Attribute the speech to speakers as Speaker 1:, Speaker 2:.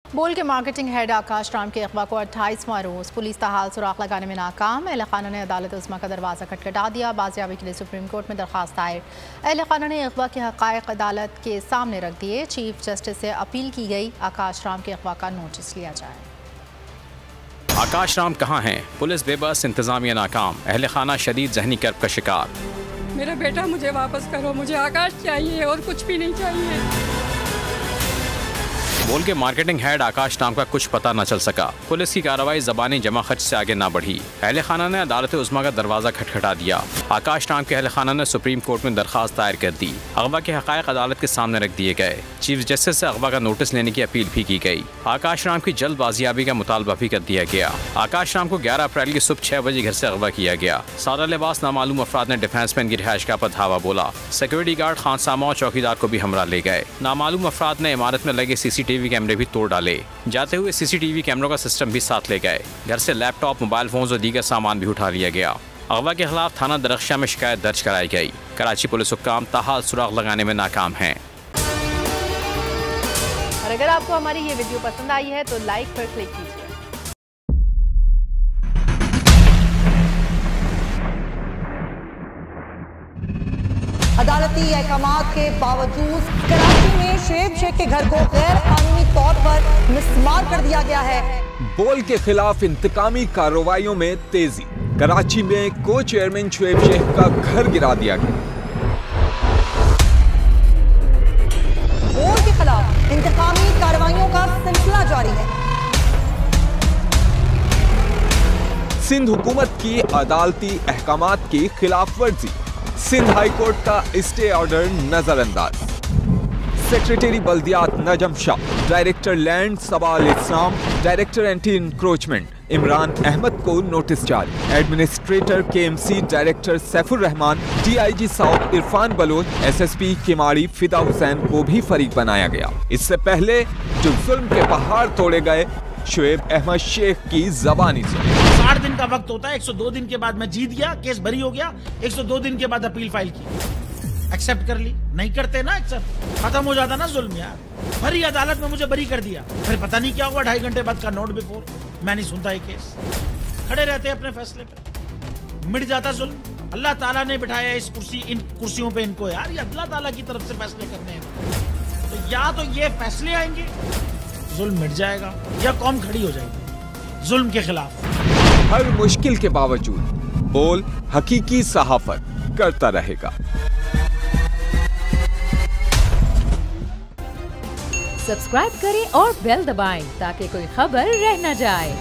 Speaker 1: बोल के marketing head आकाश राम के अगवा को 28वां रोज पुलिस ताहाल सुराख लगाने में नाकाम। अहल खाना ने अदालत उस्मा का दरवाज़ा खटखटा दिया। बाजियाबी के लिए सुप्रीम कोर्ट में दरख्वास्त दायर। अहल खाना ने अगवा के हक़ाइक़ अदालत के सामने रख दिए। चीफ जस्टिस से अपील की गई आकाश राम के अगवा का नोटिस लिया जाए।
Speaker 2: आकाश राम कहाँ हैं? पुलिस बेबस, इंतजामिया नाकाम, अहल खाना शदीद जहनी कर्ब का शिकार।
Speaker 3: मेरा बेटा मुझे वापस करो, मुझे आकाश चाहिए और कुछ भी नहीं चाहिए।
Speaker 2: बोल के मार्केटिंग हेड आकाश राम का कुछ पता न चल सका। पुलिस की कार्रवाई ज़बानी जमा खर्च से आगे ना बढ़ी। अहल खाना ने अदालत उस्मा का दरवाज़ा खटखटा दिया। आकाश राम के अहल खाना ने सुप्रीम कोर्ट में दरख्वास्त दायर कर दी। अगवा के हक़ाइक़ अदालत के सामने रख दिए गए। चीफ जस्टिस से अगवा का नोटिस लेने की अपील भी की गई। आकाश राम की जल्द बाजियाबी का मुतालबा भी कर दिया गया। आकाश राम को 11 अप्रैल की सुबह 6 बजे घर से अगवा किया गया। सादा लिबास नामालूम अफराद ने डिफेंस मैन की रिहाइशगाह पर धावा बोला। सिक्योरिटी गार्ड खानसामा और चौकीदार को भी हमरा ले गए। नामालूम अफराद ने इमारत में लगे CCTV कैमरे भी तोड़ डाले। जाते हुए CCTV कैमरों का सिस्टम भी साथ ले गए। घर से लैपटॉप, मोबाइल फोन और दीगर सामान भी उठा लिया गया। अगवा के खिलाफ थाना दरख्शा में शिकायत दर्ज कराई गई। कराची पुलिस हुक्काम ताहाल सुराग लगाने में नाकाम हैं।
Speaker 1: और अगर आपको हमारी ये वीडियो पसंद आई है तो लाइक पर क्लिक कीजिए।
Speaker 4: अदालती अहकामात के बावजूद कराची में शुएब शेख के घर को गैर कानूनी तौर पर मिसमार कर दिया गया है।
Speaker 5: बोल के खिलाफ इंतकामी कार्रवाइयों में तेजी। कराची में को चेयरमैन शुएब शेख का घर गिरा दिया गया।
Speaker 4: बोल के खिलाफ इंतकामी कार्रवाइयों का सिलसिला जारी है।
Speaker 5: सिंध हुकूमत की अदालती अहकामात की खिलाफ वर्जी। सिंध हाई कोर्ट का स्टे ऑर्डर नजरअंदाज। सेक्रेटरी बल्दियात Najam Shah, director land Sabal Islam, director anti encroachment Imran Ahmed को नोटिस जारी। Administrator KMC director Saifur Rahman, DIG south Irfan Baloch, SSP Keamari Fida Hussain को भी फरीक बनाया गया। इससे पहले जो जुल्म के पहाड़ तोड़े गए, शुएब अहमद शेख की जबानी सुनी।
Speaker 6: 60 दिन का वक्त होता है। 102 दिन के बाद मैं जीत गया, केस भरी हो गया। 102 दिन के बाद अपील फाइल की, एक्सेप्ट कर ली। नहीं करते ना एक्सेप्ट, खत्म हो जाता ना जुल्म यार। भरी अदालत में मुझे बरी कर दिया, फिर पता नहीं क्या हुआ। 2.5 घंटे बाद का नोट बिफोर, मैं नहीं सुनता ये केस। खड़े रहते अपने फैसले पे, मिट जाता जुल्म। अल्लाह ताला ने बिठाया इस कुर्सी, इन कुर्सियों पे इनको यार। ये अल्लाह ताला की तरफ से फैसले करने हैं। तो या तो ये फैसले आएंगे, जुल्म मिट जाएगा, या कौम खड़ी हो जाएगी जुल्म के खिलाफ।
Speaker 5: हर मुश्किल के बावजूद बोल हकीकी सहाफत करता रहेगा।
Speaker 7: सब्सक्राइब करें और बेल दबाएं ताकि कोई खबर रह न जाए।